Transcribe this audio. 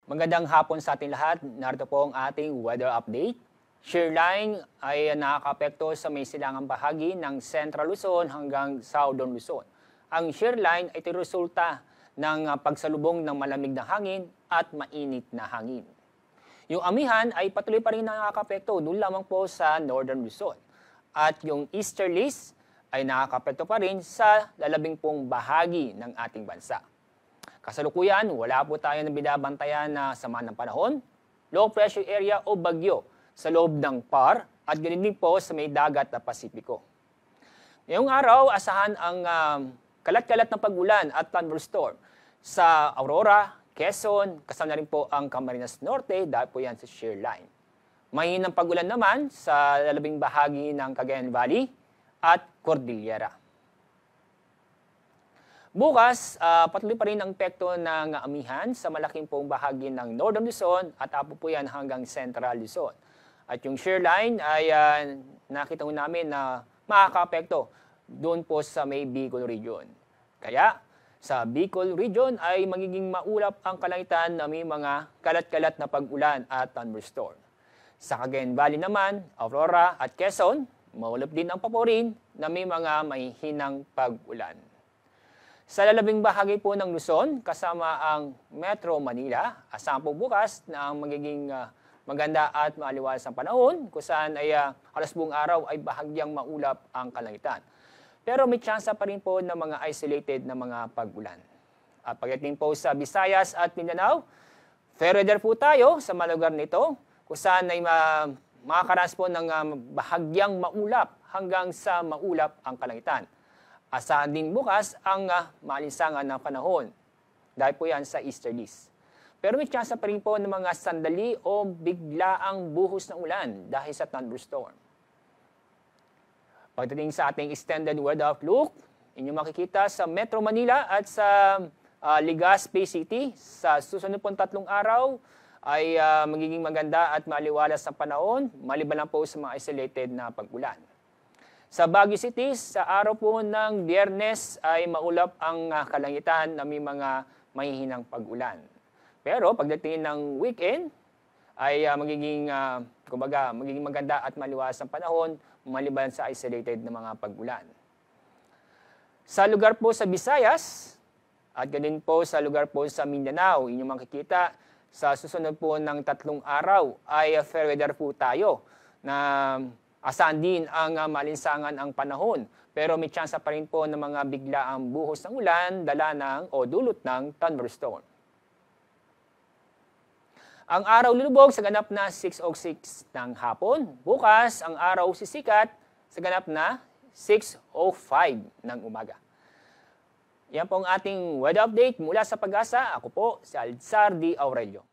Magandang hapon sa ating lahat. Narito po ang ating weather update. Shear line ay nakakaapekto sa may silangang bahagi ng Central Luzon hanggang Southern Luzon. Ang shear line ay resulta ng pagsalubong ng malamig na hangin at mainit na hangin. Yung amihan ay patuloy pa rin nakakaapekto doon lamang po sa Northern Luzon. At yung easterlies ay nakakaapekto pa rin sa lalabing pong bahagi ng ating bansa. Kasalukuyan, wala po tayo na binabantayan na sama ng panahon, low pressure area o bagyo sa loob ng PAR at ganun din po sa may dagat na Pasipiko. Ngayong araw, asahan ang kalat-kalat na pag-ulan at thunderstorm sa Aurora, Quezon, kasama na rin po ang Camarines Norte dahil po yan sa shear line. Mahinang pag-ulan naman sa lalabing bahagi ng Cagayan Valley at Cordillera. Bukas, patuloy pa rin ang epekto ng amihan sa malaking pong bahagi ng Northern Luzon at apo po yan hanggang Central Luzon. At yung shear line ay nakita mo namin na makaka-apekto doon po sa may Bicol region. Kaya sa Bicol region ay magiging maulap ang kalangitan na may mga kalat-kalat na pag-ulan at thunderstorm. Sa Cagayan Valley naman, Aurora at Quezon, maulap din ang paporin na may mga mahihinang pag-ulan. Sa lalabing bahagi po ng Luzon, kasama ang Metro Manila, asahan po bukas na ang magiging maganda at maaliwalas ang panahon, kung saan ay halos buong araw ay bahagyang maulap ang kalangitan. Pero may tsansa pa rin po ng mga isolated na mga pag-ulan. At pagdating po sa Visayas at Mindanao, fair weather po tayo sa mga lugar nito, kung saan ay makakaranas po ng bahagyang maulap hanggang sa maulap ang kalangitan. Asahan din bukas ang maalinsangan ng panahon dahil po yan sa easterlies. Pero may tsansa pa rin po ng mga sandali o biglaang buhos ng ulan dahil sa thunderstorm. Pagdating sa ating extended weather outlook, inyong makikita sa Metro Manila at sa Legazpi City sa susunod pong 3 araw ay magiging maganda at maliwalas ang panahon, maliban lang po sa mga isolated na pag-ulan. Sa Baguio City, sa araw po ng Biyernes ay maulap ang kalangitan na may mga mahihinang pag-ulan. Pero pagdating ng weekend ay magiging maganda at maliwalas ang panahon maliban sa isolated na mga pag-ulan. Sa lugar po sa Visayas at ganun po sa lugar po sa Mindanao, inyong makikita sa susunod po ng 3 araw ay fair weather po tayo na asahan din ang malinsangan ang panahon, pero may tsansa pa rin po ng mga biglaang buhos ng ulan, dala ng o dulot ng thunderstorm. Ang araw lulubog sa ganap na 6:06 ng hapon. Bukas, ang araw sisikat sa ganap na 6:05 ng umaga. Yan po ang ating weather update mula sa Pag-asa. Ako po si Alzar D. Aurelio.